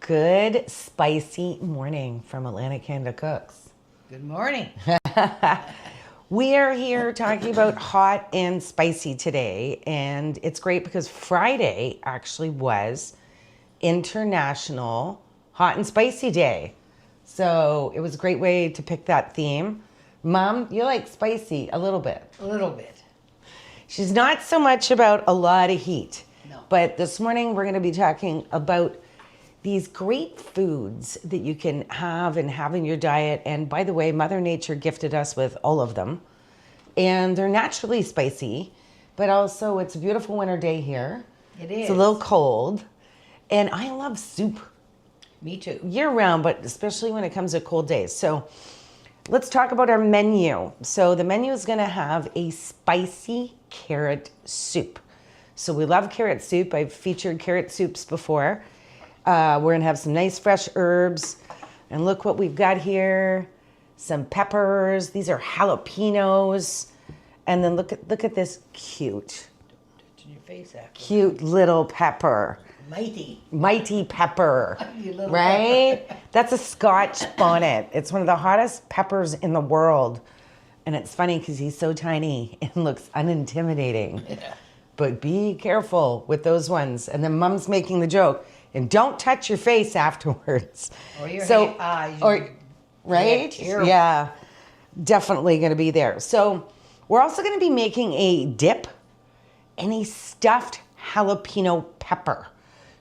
Good spicy morning from Atlantic Canada Cooks. Good morning. We are here talking about hot and spicy today, and it's great because Friday actually was International Hot and Spicy Day. So it was a great way to pick that theme. Mom, you like spicy a little bit. A little bit. She's not so much about a lot of heat. No. But this morning we're going to be talking about these great foods that you can have in your diet. And by the way, Mother Nature gifted us with all of them. And they're naturally spicy, but also it's a beautiful winter day here. It is. It's a little cold. And I love soup. Me too. Year round, but especially when it comes to cold days. So let's talk about our menu. So the menu is going to have a spicy carrot soup. So we love carrot soup. I've featured carrot soups before. We're going to have some nice fresh herbs. And look what we've got here. Some peppers. These are jalapenos. And then look at this cute. Touching your face after. Cute little pepper. Mighty pepper. Right? Pepper. That's a Scotch bonnet. It's one of the hottest peppers in the world. And it's funny because he's so tiny and looks unintimidating. Yeah. But be careful with those ones. And then Mom's making the joke. And don't touch your face afterwards. Or your eyes. Right? Terrible. Yeah. Definitely going to be there. So we're also going to be making a dip and a stuffed jalapeno pepper.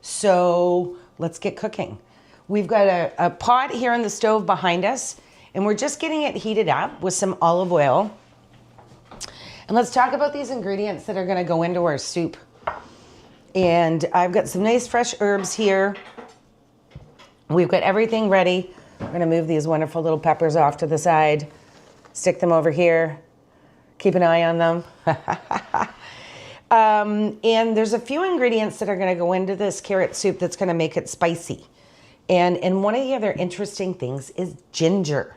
So let's get cooking. We've got a pot here on the stove behind us, and we're just getting it heated up with some olive oil. And let's talk about these ingredients that are going to go into our soup. And I've got some nice fresh herbs here. We've got everything ready. I'm going to move these wonderful little peppers off to the side, stick them over here, keep an eye on them. And there's a few ingredients that are going to go into this carrot soup that's going to make it spicy. And one of the other interesting things is ginger.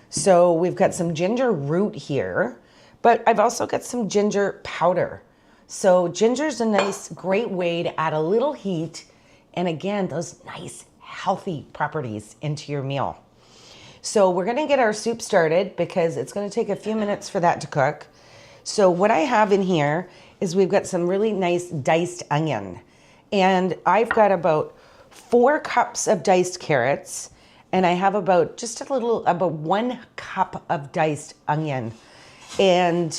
So we've got some ginger root here, but I've also got some ginger powder. So ginger's a nice, great way to add a little heat and again, those nice, healthy properties into your meal. So we're going to get our soup started because it's going to take a few minutes for that to cook. So what I have in here is we've got some really nice diced onion. And I've got about 4 cups of diced carrots. And I have about 1 cup of diced onion. And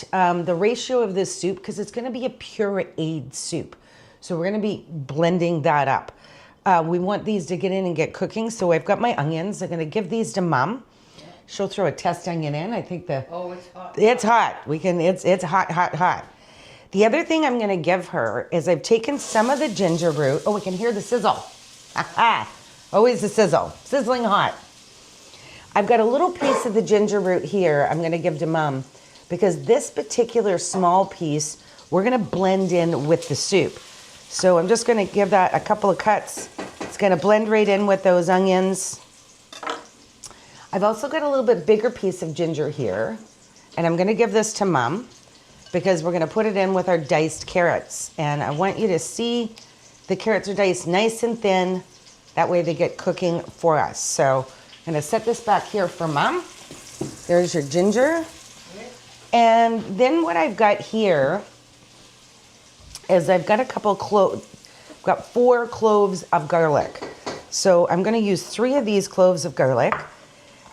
the ratio of this soup, because it's going to be a pureed soup. So we're going to be blending that up. We want these to get in and get cooking. So I've got my onions. I'm going to give these to Mom. She'll throw a test onion in. I think Oh, it's hot. It's hot. It's hot. The other thing I'm going to give her is I've taken some of the ginger root. Oh, we can hear the sizzle. Always the sizzle. Sizzling hot. I've got a little piece of the ginger root here I'm going to give to Mom because this particular small piece we're going to blend in with the soup. So I'm just going to give that a couple of cuts. It's going to blend right in with those onions. I've also got a little bit bigger piece of ginger here, and I'm going to give this to Mom because we're going to put it in with our diced carrots. And I want you to see the carrots are diced nice and thin. That way they get cooking for us. So I'm going to set this back here for Mom. There's your ginger. And then what I've got here is I've got I've got 4 cloves of garlic. So I'm going to use 3 of these cloves of garlic.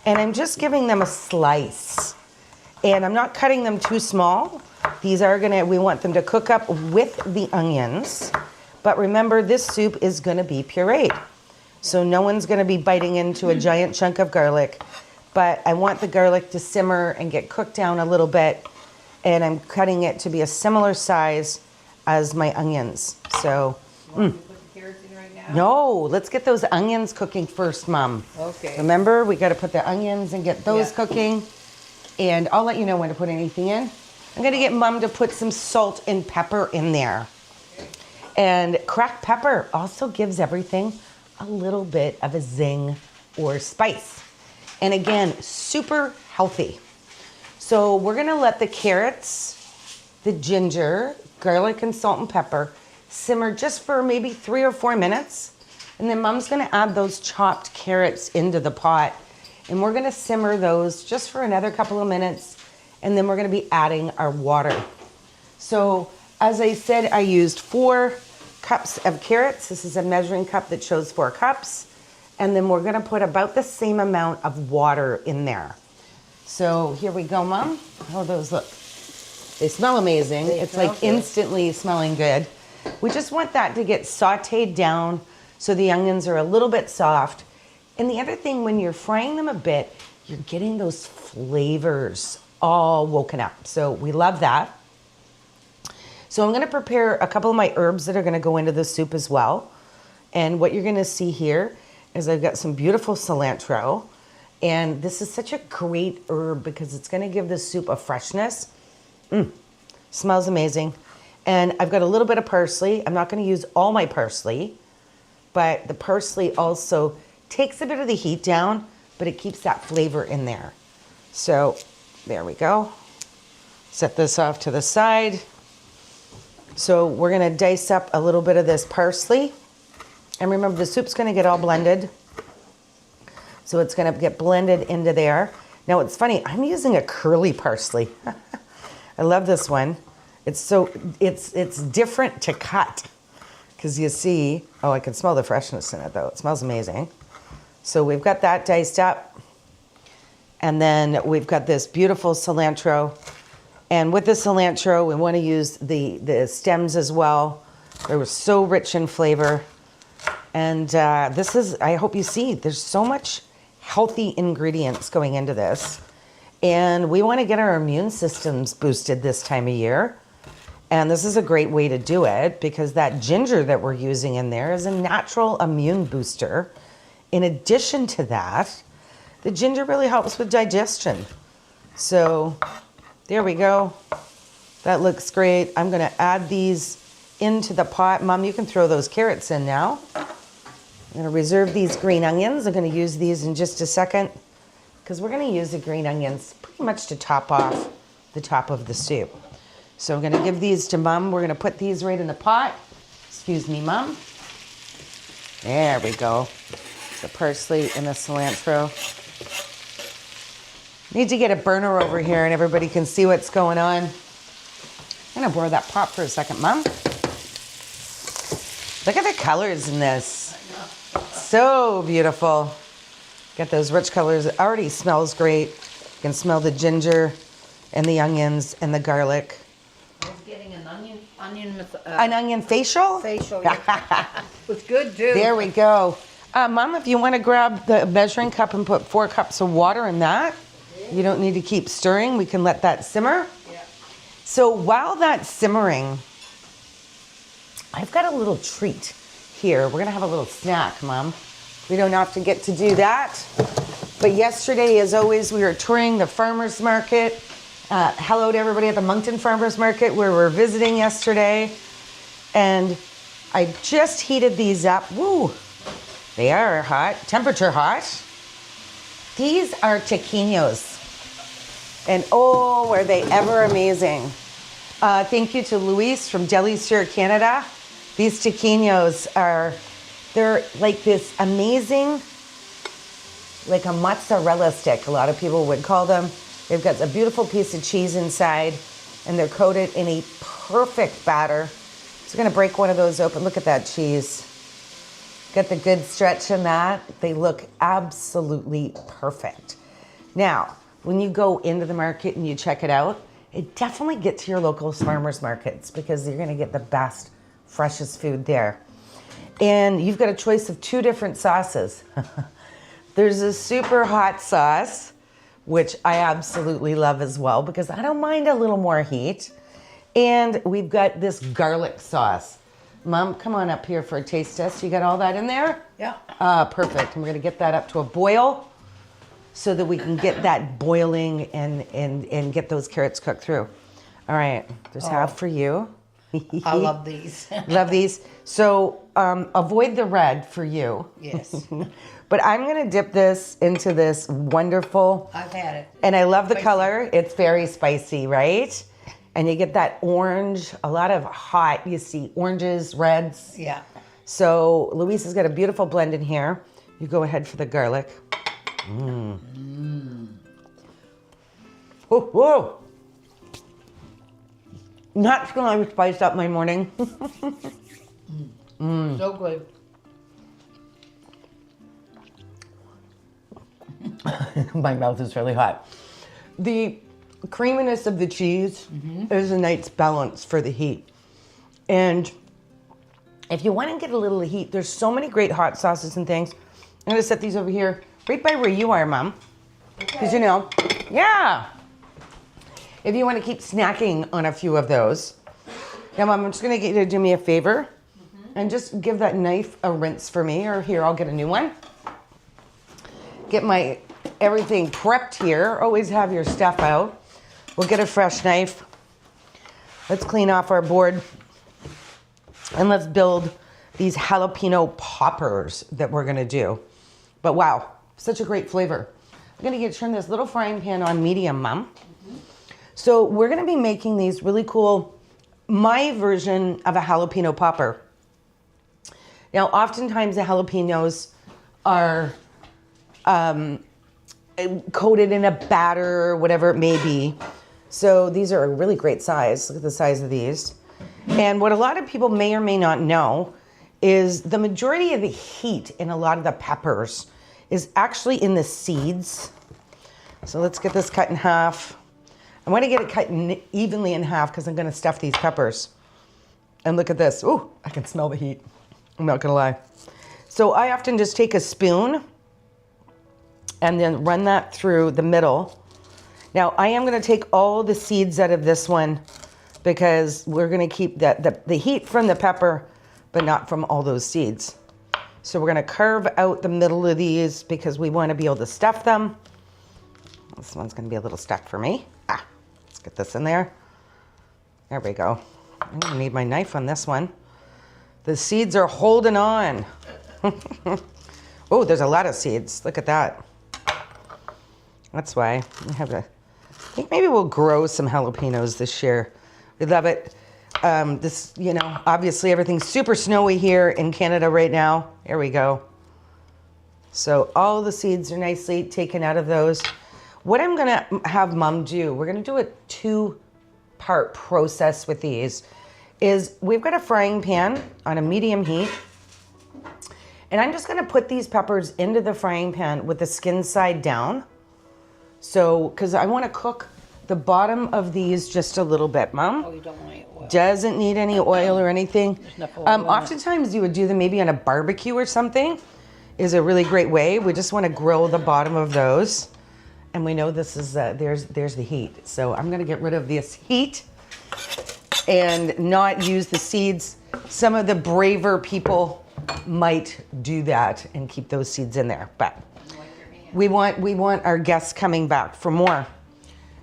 And I'm just giving them a slice. And I'm not cutting them too small. We want them to cook up with the onions. But remember, this soup is going to be pureed. So no one's going to be biting into a giant chunk of garlic. But I want the garlic to simmer and get cooked down a little bit. And I'm cutting it to be a similar size as my onions. So, You want me to put the carrots in right now? no, let's get those onions cooking first, Mom. Okay. Remember, we got to put the onions and get those cooking. And I'll let you know when to put anything in. I'm going to get Mom to put some salt and pepper in there. And cracked pepper also gives everything a little bit of a zing or spice. And again, super healthy. So we're going to let the carrots, the ginger, garlic and salt and pepper simmer just for maybe 3 or 4 minutes. And then Mom's gonna add those chopped carrots into the pot. And we're gonna simmer those just for another couple of minutes. And then we're gonna be adding our water. So as I said, I used 4 cups of carrots. This is a measuring cup that shows 4 cups. And then we're gonna put about the same amount of water in there. So here we go, Mom. How those look? They smell amazing. It's like instantly smelling good. We just want that to get sauteed down so the onions are a little bit soft. And the other thing, when you're frying them a bit, you're getting those flavors all woken up. So we love that. So I'm gonna prepare a couple of my herbs that are gonna go into the soup as well. And what you're gonna see here is I've got some beautiful cilantro. And this is such a great herb because it's gonna give the soup a freshness. Smells amazing. And I've got a little bit of parsley. I'm not gonna use all my parsley, but the parsley also takes a bit of the heat down, but it keeps that flavor in there. So there we go. Set this off to the side. So we're gonna dice up a little bit of this parsley. And remember, the soup's gonna get all blended. So it's gonna get blended into there. Now it's funny, I'm using a curly parsley. I love this one. It's different to cut. Because you see, oh, I can smell the freshness in it though. It smells amazing. So we've got that diced up. And then we've got this beautiful cilantro. And with the cilantro, we want to use the stems as well. They were so rich in flavor. And this is, I hope you see, there's so much healthy ingredients going into this. And we want to get our immune systems boosted this time of year. And this is a great way to do it because that ginger that we're using in there is a natural immune booster. In addition to that, the ginger really helps with digestion. So there we go. That looks great. I'm gonna add these into the pot. Mom, you can throw those carrots in now. I'm gonna reserve these green onions. I'm gonna use these in just a second because we're gonna use the green onions pretty much to top off the top of the soup. So I'm gonna give these to Mom. We're gonna put these right in the pot. Excuse me, Mom. There we go. The parsley and the cilantro. Need to get a burner over here and everybody can see what's going on. I'm gonna borrow that pot for a second, Mom. Look at the colors in this. So beautiful. Got those rich colors. It already smells great. You can smell the ginger and the onions and the garlic. I was getting an onion with An onion facial? facial. Yeah. It was good too. There we go. Mom, if you want to grab the measuring cup and put 4 cups of water in that, you don't need to keep stirring. We can let that simmer. Yeah. So while that's simmering, I've got a little treat here. We're going to have a little snack, Mom. We don't have to get to do that. But yesterday, as always, we were touring the farmer's market. Hello to everybody at the Moncton Farmer's Market where we're visiting yesterday. And I just heated these up. Woo! They are hot, temperature hot. These are taquinos. And oh, were they ever amazing. Thank you to Luis from Deli Stir Canada. These taquinos they're like this amazing, like a mozzarella stick, a lot of people would call them. They've got a beautiful piece of cheese inside and they're coated in a perfect batter. So I'm gonna break one of those open. Look at that cheese. Got the good stretch in that. They look absolutely perfect. Now, when you go into the market and you check it out, it definitely get to your local farmers markets because you're gonna get the best, freshest food there. And you've got a choice of 2 different sauces. There's a super hot sauce, which I absolutely love as well because I don't mind a little more heat. And we've got this garlic sauce. Mom, come on up here for a taste test. You got all that in there? Yeah. Perfect. And we're gonna get that up to a boil so that we can get that boiling and get those carrots cooked through. All right, there's half for you. I love these. Love these. So avoid the red for you. Yes. But I'm gonna dip this into this wonderful. I've had it. And I love the Spicy. color. It's very spicy, right? And you get that orange, a lot of hot, you see oranges, reds. Yeah. So Louise has got a beautiful blend in here. You go ahead for the garlic. Whoa, whoa. That's gonna spice up my morning. So good. My mouth is really hot. The creaminess of the cheese is a nice balance for the heat. And if you want to get a little heat, there's so many great hot sauces and things. I'm going to set these over here right by where you are, Mom. Because you know, yeah. If you want to keep snacking on a few of those. Now, Mom, I'm just going to get you to do me a favor and just give that knife a rinse for me. Or here, I'll get a new one. Get my everything prepped here. Always have your stuff out. We'll get a fresh knife. Let's clean off our board. And let's build these jalapeno poppers that we're gonna do. But wow, such a great flavor. I'm gonna turn this little frying pan on medium, Mom. So we're gonna be making these really cool, my version of a jalapeno popper. Now, oftentimes the jalapenos are coated in a batter or whatever it may be. So these are a really great size. Look at the size of these. And what a lot of people may or may not know is the majority of the heat in a lot of the peppers is actually in the seeds. So let's get this cut in half. I want to get it cut evenly in half because I'm going to stuff these peppers. And look at this. Ooh, I can smell the heat. I'm not going to lie. So I often just take a spoon and then run that through the middle. Now I am going to take all the seeds out of this one because we're going to keep the heat from the pepper, but not from all those seeds. So we're going to carve out the middle of these because we want to be able to stuff them. This one's going to be a little stuck for me. Let's get this in there. There we go. I'm going to need my knife on this one. The seeds are holding on. Oh, there's a lot of seeds. Look at that. That's why I have to, I think maybe we'll grow some jalapenos this year. We love it. This, you know, obviously everything's super snowy here in Canada right now. Here we go. So all the seeds are nicely taken out of those. What I'm gonna have Mom do, we're gonna do a 2-part process with these, is we've got a frying pan on a medium heat. And I'm just gonna put these peppers into the frying pan with the skin side down. So, because I want to cook the bottom of these just a little bit, Mom. Oh, you don't want oil. Doesn't need any oil or anything. There's enough oil in it. Oftentimes you would do them maybe on a barbecue or something. Is a really great way. We just want to grill the bottom of those. And we know this is, there's the heat. So I'm going to get rid of this heat and not use the seeds. Some of the braver people might do that and keep those seeds in there. But we want our guests coming back for more.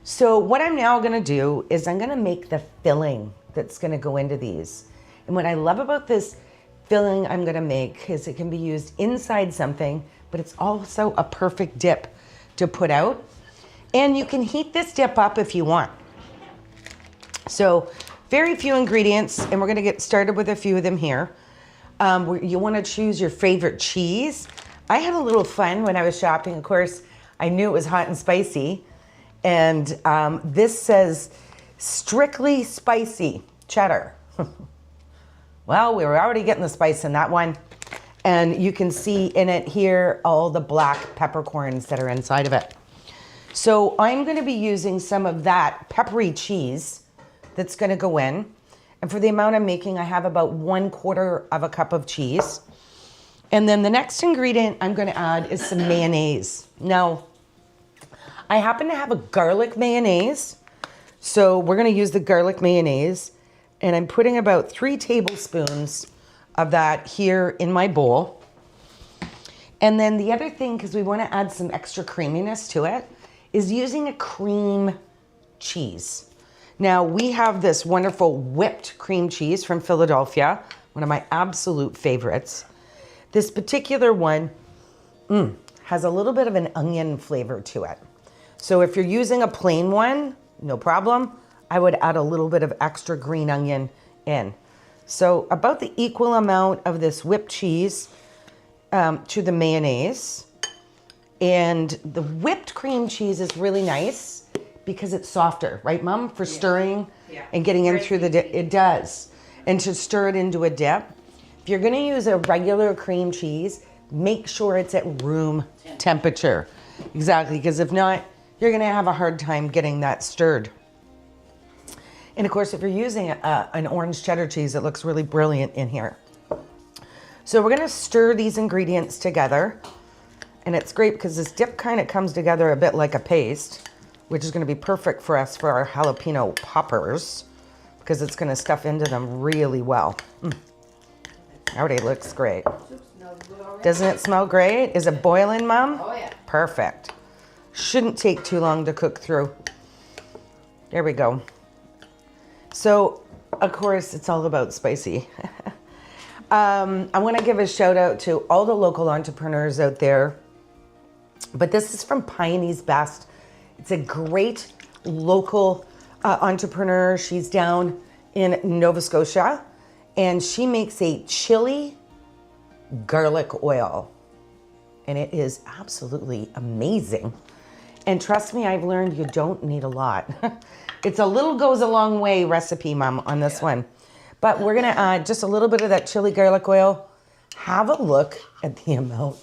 So what I'm now gonna do is I'm gonna make the filling that's gonna go into these. And what I love about this filling I'm gonna make is it can be used inside something, but it's also a perfect dip to put out. And you can heat this dip up if you want. So very few ingredients, and we're gonna get started with a few of them here. You wanna choose your favorite cheese. I had a little fun when I was shopping. Of course, I knew it was hot and spicy. And this says strictly spicy cheddar. Well, we were already getting the spice in that one. And you can see in it here all the black peppercorns that are inside of it. So I'm gonna be using some of that peppery cheese that's gonna go in. And for the amount I'm making, I have about 1/4 of a cup of cheese. And then the next ingredient I'm gonna add is some mayonnaise. Now, I happen to have a garlic mayonnaise, so we're gonna use the garlic mayonnaise, and I'm putting about 3 tablespoons of that here in my bowl. And then the other thing, because we wanna add some extra creaminess to it, is using a cream cheese. Now, we have this wonderful whipped cream cheese from Philadelphia, one of my absolute favorites. This particular one has a little bit of an onion flavor to it. So if you're using a plain one, no problem. I would add a little bit of extra green onion in. So about the equal amount of this whipped cheese to the mayonnaise. And the whipped cream cheese is really nice because it's softer, right, Mom? For stirring and getting in through the dip. It does. And to stir it into a dip. If you're going to use a regular cream cheese, make sure it's at room temperature. Exactly, because if not, you're going to have a hard time getting that stirred. And of course, if you're using an orange cheddar cheese, it looks really brilliant in here. So we're going to stir these ingredients together. And it's great because this dip kind of comes together a bit like a paste, which is going to be perfect for us for our jalapeno poppers because it's going to stuff into them really well. Already looks great. Doesn't it smell great? Is it boiling, Mom? Oh, yeah. Perfect. Shouldn't take too long to cook through. There we go. So, of course, it's all about spicy. I want to give a shout out to all the local entrepreneurs out there. But this is from Piney's Best. It's a great local entrepreneur. She's down in Nova Scotia. And she makes a chili garlic oil. And it is absolutely amazing. And trust me, I've learned you don't need a lot. It's a little goes a long way recipe, Mom, on this one. But we're going to add just a little bit of that chili garlic oil. Have a look at the amount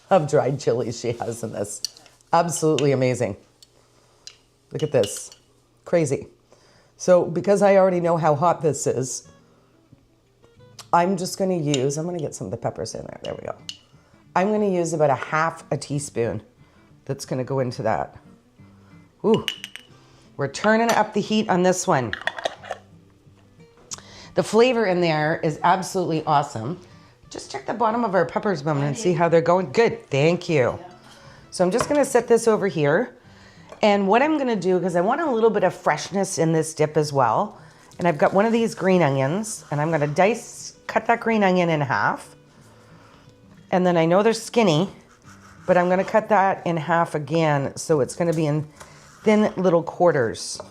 of dried chilies she has in this. Absolutely amazing. Look at this. Crazy. So because I already know how hot this is, I'm just going to use, I'm going to get some of the peppers in there. There we go. I'm going to use about a half a teaspoon that's going to go into that. Ooh. We're turning up the heat on this one. The flavor in there is absolutely awesome. Just check the bottom of our peppers, Mom, and see how they're going. Good, thank you. So I'm just gonna set this over here. And what I'm gonna do, because I want a little bit of freshness in this dip as well, and I've got one of these green onions, and I'm gonna cut that green onion in half. And then I know they're skinny, but I'm gonna cut that in half again, so it's gonna be in thin little quarters.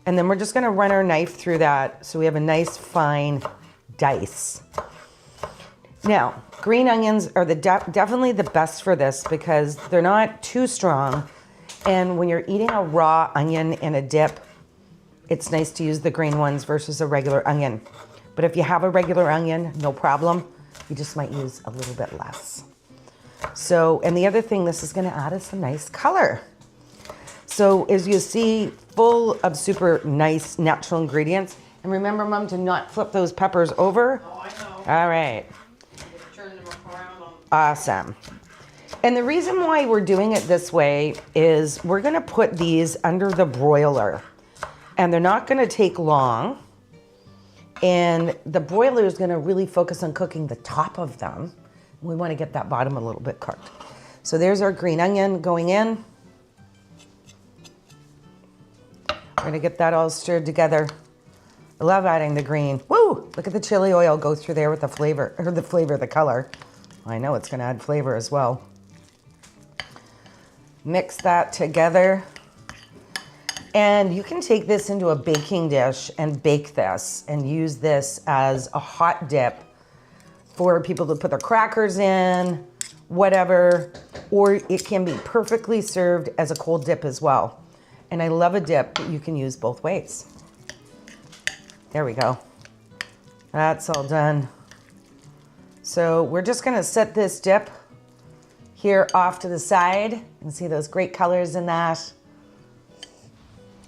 And then we're just gonna run our knife through that so we have a nice fine dice. Now, green onions are definitely the best for this because they're not too strong. And when you're eating a raw onion in a dip, it's nice to use the green ones versus a regular onion. But if you have a regular onion, no problem. You just might use a little bit less. So, and the other thing this is gonna add is some nice color. So as you see, full of super nice natural ingredients. And remember, Mom, to not flip those peppers over. Oh, I know. All right. Just turn them around on. Awesome. And the reason why we're doing it this way is we're gonna put these under the broiler. And they're not gonna take long. And the broiler is gonna really focus on cooking the top of them. We wanna get that bottom a little bit cooked. So there's our green onion going in. We're gonna get that all stirred together. I love adding the green. Woo! Look at the chili oil go through there with the flavor, the color. I know it's gonna add flavor as well. Mix that together. And you can take this into a baking dish and bake this and use this as a hot dip for people to put their crackers in, whatever, or it can be perfectly served as a cold dip as well. And I love a dip that you can use both ways. There we go. That's all done. So we're just gonna set this dip here off to the side and see those great colors in that.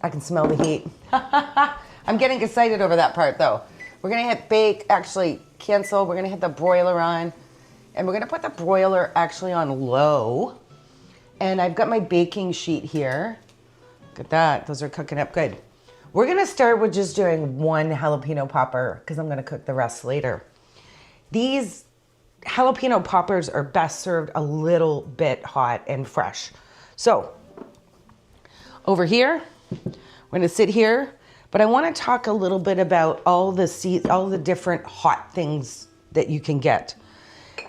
I can smell the heat. I'm getting excited over that part though. We're gonna hit bake, actually cancel. We're gonna hit the broiler on and we're gonna put the broiler actually on low. And I've got my baking sheet here. Look at that, those are cooking up good. We're gonna start with just doing one jalapeno popper because I'm gonna cook the rest later. These jalapeno poppers are best served a little bit hot and fresh. So over here, we're gonna sit here, but I wanna talk a little bit about all the different hot things that you can get.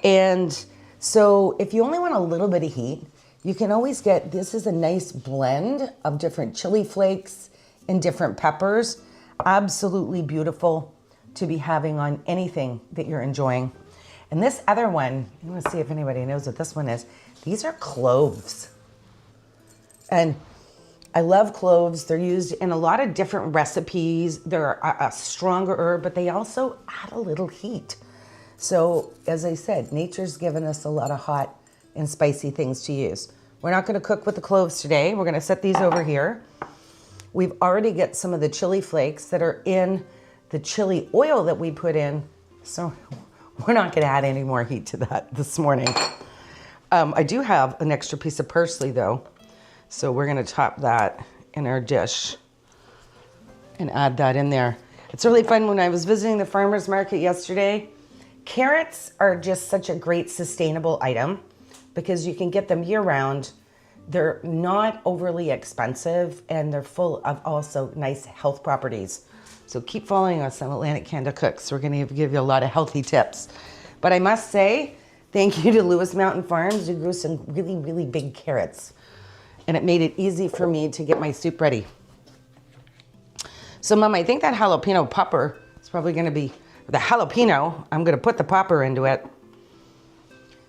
And so if you only want a little bit of heat, you can always get, this is a nice blend of different chili flakes and different peppers. Absolutely beautiful. to be having on anything that you're enjoying. And this other one, I'm gonna see if anybody knows what this one is. These are cloves. And I love cloves. They're used in a lot of different recipes. They're a stronger herb, but they also add a little heat. So as I said, nature's given us a lot of hot and spicy things to use. We're not gonna cook with the cloves today. We're gonna set these over here. We've already got some of the chili flakes that are in the chili oil that we put in. So we're not gonna add any more heat to that this morning. I do have an extra piece of parsley though. So we're gonna chop that in our dish and add that in there. It's really fun. When I was visiting the farmer's market yesterday, carrots are just such a great sustainable item because you can get them year round. They're not overly expensive and they're full of also nice health properties. So keep following us on Atlantic Canada Cooks. We're gonna give you a lot of healthy tips. But I must say, thank you to Lewis Mountain Farms who grew some really, really big carrots. And it made it easy for me to get my soup ready. So Mom, I think that jalapeno popper is probably gonna be, the jalapeno, I'm gonna put the popper into it.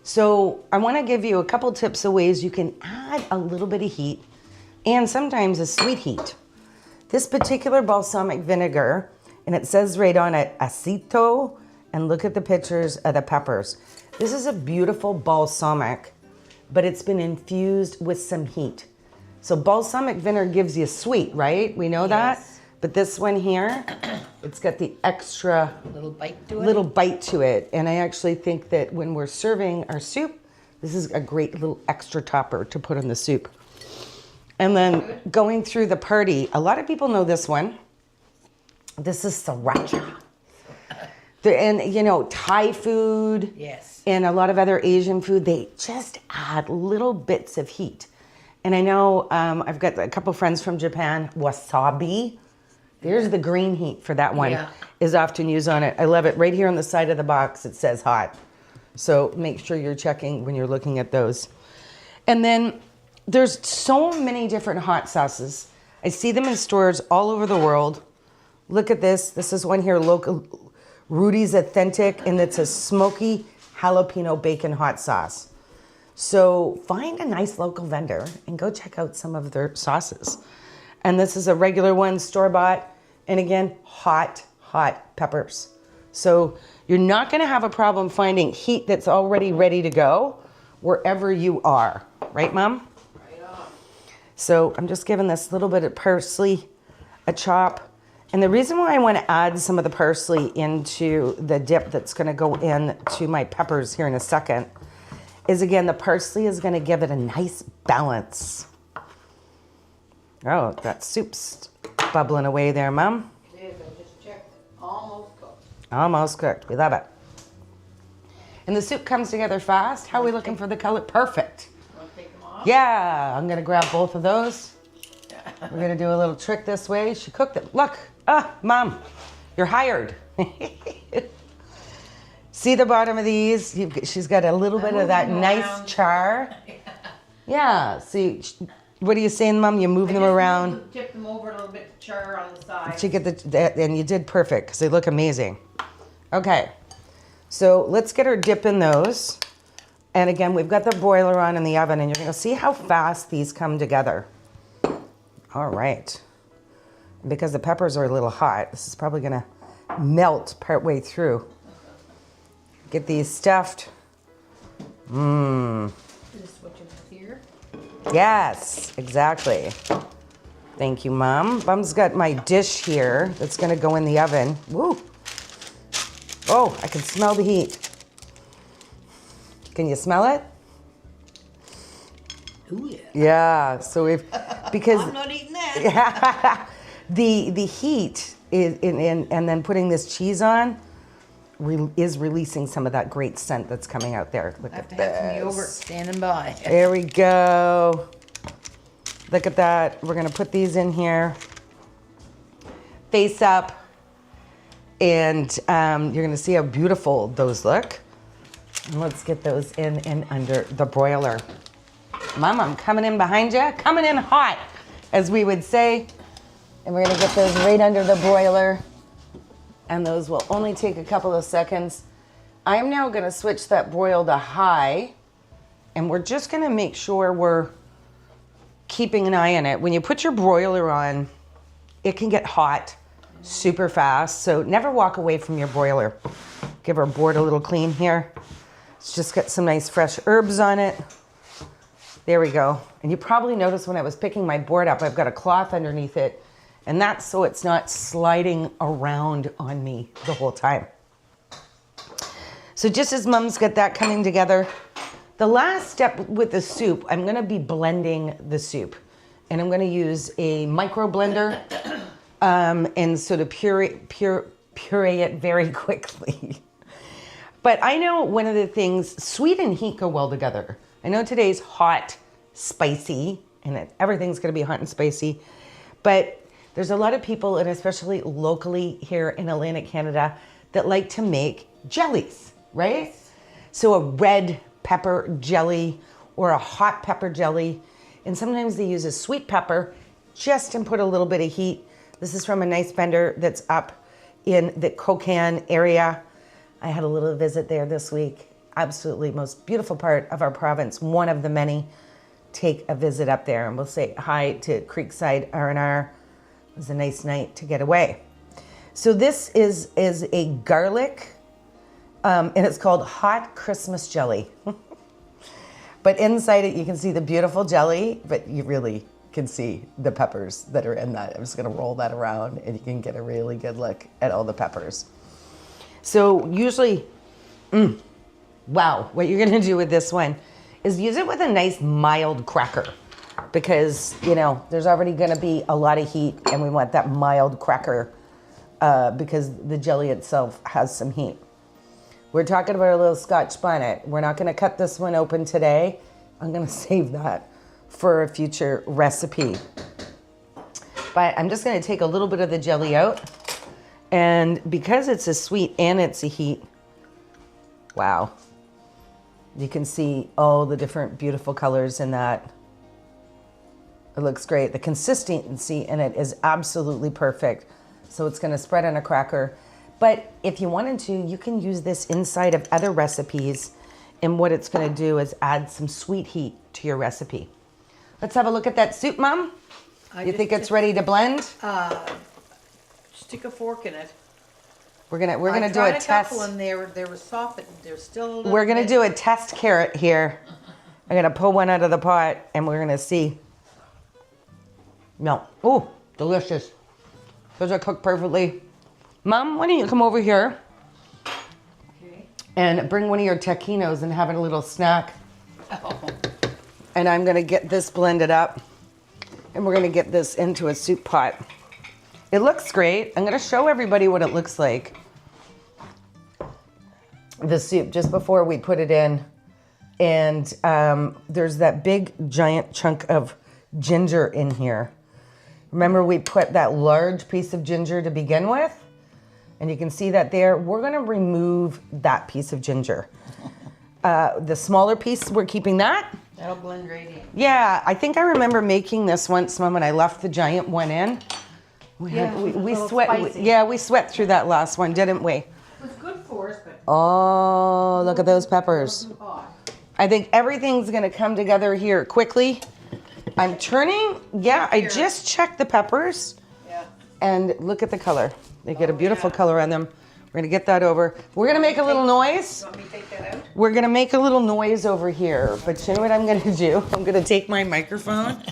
So I wanna give you a couple tips of ways you can add a little bit of heat and sometimes a sweet heat. This particular balsamic vinegar, and it says right on it, aceito, and look at the pictures of the peppers. This is a beautiful balsamic, but it's been infused with some heat. So balsamic vinegar gives you sweet, right? We know that. But this one here, it's got the extra Little bite to it. little bite to it. And I actually think that when we're serving our soup, this is a great little extra topper to put in the soup. And then going through the party, a lot of people know this one. This is sriracha. And you know, Thai food. Yes. And a lot of other Asian food, they just add little bits of heat. And I know I've got a couple friends from Japan, wasabi. There's the green heat for that one, is often used on it. I love it. Right here on the side of the box, it says hot. So make sure you're checking when you're looking at those. And then there's so many different hot sauces. I see them in stores all over the world. Look at this. This is one here, local, Rudy's Authentic, and it's a smoky jalapeno bacon hot sauce. So find a nice local vendor and go check out some of their sauces. And this is a regular one, store-bought, and again, hot peppers. So you're not gonna have a problem finding heat that's already ready to go wherever you are. Right, Mom? Right on. So I'm just giving this little bit of parsley a chop. And the reason why I want to add some of the parsley into the dip that's going to go into my peppers here in a second is, again, the parsley is going to give it a nice balance. Oh, that soup's bubbling away there, Mom. It is. I just checked. Almost cooked. Almost cooked. We love it. And the soup comes together fast. How are we looking for the color? Perfect. Want to take them off? Yeah, I'm going to grab both of those. We're going to do a little trick this way. She cooked it. Look. Mom, you're hired. See the bottom of these? She's got a little bit of that nice char. Yeah. See, what are you saying, Mom? You move them around. Tip them over a little bit to char on the side. She get and you did perfect because they look amazing. Okay. So let's get her dip in those. And again, we've got the broiler on in the oven, and you're going to see how fast these come together. All right. Because the peppers are a little hot, this is probably gonna melt partway through. Get these stuffed. Mmm. Just switch them here. Yes, exactly. Thank you, Mom. Mom's got my dish here that's gonna go in the oven. Woo. Oh, I can smell the heat. Can you smell it? Ooh, yeah. Yeah, so we've, because I'm not eating that. the heat is and then putting this cheese on is releasing some of that great scent that's coming out there. Look I have at to have some this. yogurt standing by. There we go. Look at that. We're gonna put these in here, face up, and you're gonna see how beautiful those look. And let's get those in and under the broiler. Mom, I'm coming in behind you, coming in hot, as we would say. And we're gonna get those right under the broiler. And those will only take a couple of seconds. I'm now gonna switch that broil to high, and we're just gonna make sure we're keeping an eye on it. When you put your broiler on, it can get hot super fast, so never walk away from your broiler. Give our board a little clean here. It's just got some nice fresh herbs on it. There we go. And you probably noticed when I was picking my board up, I've got a cloth underneath it, and that's so it's not sliding around on me the whole time. So just as Mom's got that coming together, the last step with the soup, I'm gonna be blending the soup. And I'm gonna use a micro blender and sort of puree it very quickly. But I know one of the things, sweet and heat go well together. I know today's hot, spicy, and everything's gonna be hot and spicy, but there's a lot of people, and especially locally here in Atlantic Canada, that like to make jellies, right? So a red pepper jelly or a hot pepper jelly, and sometimes they use a sweet pepper just to put a little bit of heat. This is from a nice vendor that's up in the Kokan area. I had a little visit there this week. Absolutely most beautiful part of our province, one of the many. Take a visit up there, and we'll say hi to Creekside R&R. It was a nice night to get away. So this is a garlic, and it's called Hot Christmas Jelly. But inside it, you can see the beautiful jelly, but you really can see the peppers that are in that. I'm just gonna roll that around, and you can get a really good look at all the peppers. So usually, wow, what you're gonna do with this one is use it with a nice mild cracker, because there's already gonna be a lot of heat, and we want that mild cracker because the jelly itself has some heat. We're talking about a little Scotch bonnet. We're not gonna cut this one open today. I'm gonna save that for a future recipe. But I'm just gonna take a little bit of the jelly out, and because it's a sweet and it's a heat, wow. You can see all the different beautiful colors in that. It looks great. The consistency in it is absolutely perfect. So it's gonna spread on a cracker. But if you wanted to, you can use this inside of other recipes, and what it's gonna do is add some sweet heat to your recipe. Let's have a look at that soup, Mom. You think it's ready to blend? Stick a fork in it. We're gonna I do tried a a test. couple and they were soft, but they're still a little We're gonna bit- do a test carrot here. I'm gonna pull one out of the pot, and we're gonna see. No, ooh, delicious. Those are cooked perfectly. Mom, why don't you come over here Okay. and bring one of your taquinos and have a little snack. Oh. And I'm gonna get this blended up, and we're gonna get this into a soup pot. It looks great. I'm gonna show everybody what it looks like. The soup, just before we put it in. And there's that big giant chunk of ginger in here. Remember, we put that large piece of ginger to begin with? And you can see that there. We're gonna remove that piece of ginger. The smaller piece, we're keeping that. That'll blend right in. Yeah, I think I remember making this once, Mom, and I left the giant one in. We little sweat. spicy. We sweat through that last one, didn't we? It was good for us, but Oh, look at those peppers. too hot. I think everything's gonna come together here quickly. I'm turning. Yeah, I just checked the peppers, Yeah. and look at the color. They get a beautiful color on them. We're gonna get that over. We're gonna make a little noise. You want me to take that out? We're gonna make a little noise over here, but you know what I'm gonna do? I'm gonna take my microphone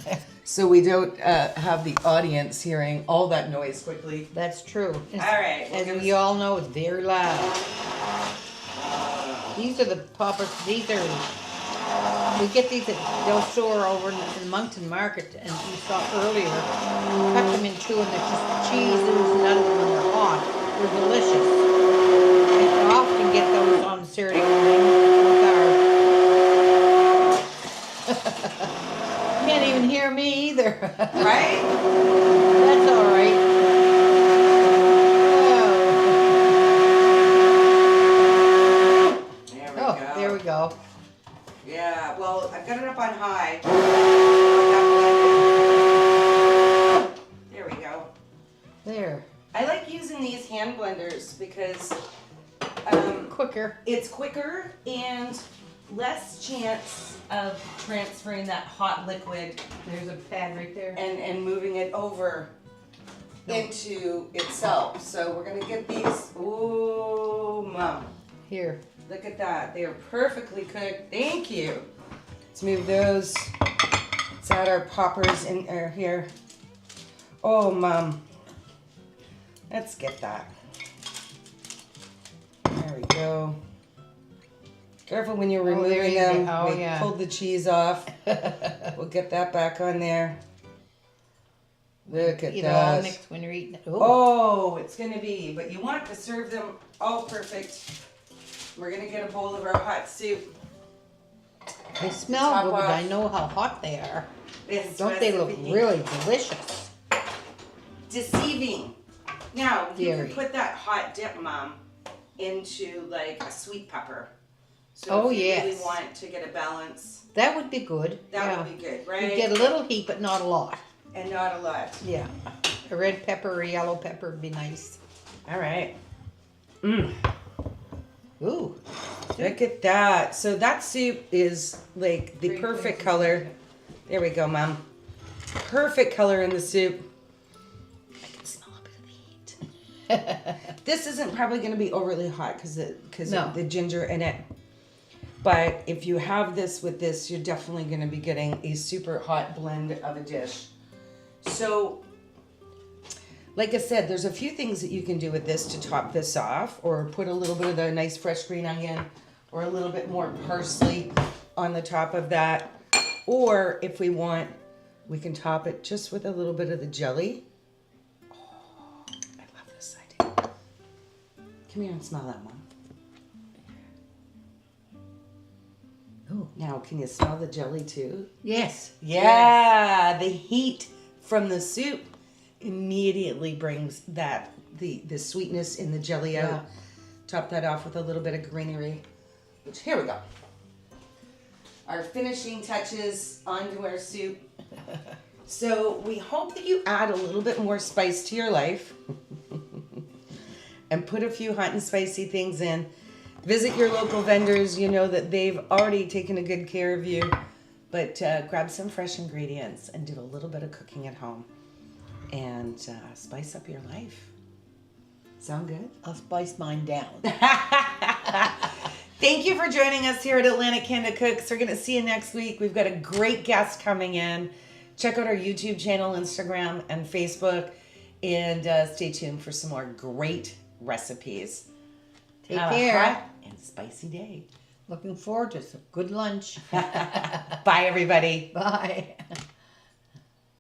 so we don't have the audience hearing all that noise quickly. That's true. All right, we're As gonna- we all know, it's very loud. These are the poppers. These are. We get these at Del Store over in Moncton Market, and you saw earlier. Cut them in two, and there's just cheese oozing out of them when they're hot. They're delicious. And I often get those on Saturday morning with our. Can't even hear me either. Right? That's all right. Oh, there we go. Yeah, well, I've got it up on high. There we go. There. I like using these hand blenders because Quicker. it's quicker and less chance of transferring that hot liquid There's a pad right there. and moving it over into itself. So we're gonna get these. Ooh, Mom. Here. Look at that. They are perfectly cooked. Thank you. Let's move those. Let's add our poppers in here. Oh, Mom. Let's get that. There we go. Careful when you're there removing you them. go. Oh, We yeah. pulled the cheese off. We'll get that back on there. Look at Eat it all that. mixed when you're eating it. Oh, it's gonna be, but you want to serve them all perfect. We're gonna get a bowl of our hot soup. They smell Top good, but off. I know how hot they are. This Don't they look recipe. really delicious? Deceiving. Now, you Very. can put that hot dip, Mom, into like a sweet pepper. So Oh, if you really yes. want to get a balance, That would be good. that would be good, You right? get a little heat, but not a lot. And not a lot. Yeah. A red pepper or a yellow pepper would be nice. All right. Mmm. Ooh. Look at that. So that soup is like the perfect color. There we go, Mom. Perfect color in the soup. I can smell a bit of the heat. This isn't probably going to be overly hot because No. of the ginger in it. But if you have this with this, you're definitely going to be getting a super hot blend of a dish. So, like I said, there's a few things that you can do with this to top this off, or put a little bit of the nice fresh green onion, or a little bit more parsley on the top of that. Or if we want, we can top it just with a little bit of the jelly. Oh, I love this idea. Come here and smell that one. Oh, now can you smell the jelly too? Yes. Yeah, the heat from the soup immediately brings that the sweetness in the jelly out. Yeah. Top that off with a little bit of greenery. Which, here we go. Our finishing touches onto our soup. So we hope that you add a little bit more spice to your life and put a few hot and spicy things in. Visit your local vendors. You know that they've already taken a good care of you. But grab some fresh ingredients and do a little bit of cooking at home. And spice up your life. Sound good? I'll spice mine down. Thank you for joining us here at Atlantic Canada Cooks. We're going to see you next week. We've got a great guest coming in. Check out our YouTube channel, Instagram, and Facebook. And stay tuned for some more great recipes. Take Have a care. hot and spicy day. Looking forward to some good lunch. Bye, everybody. Bye.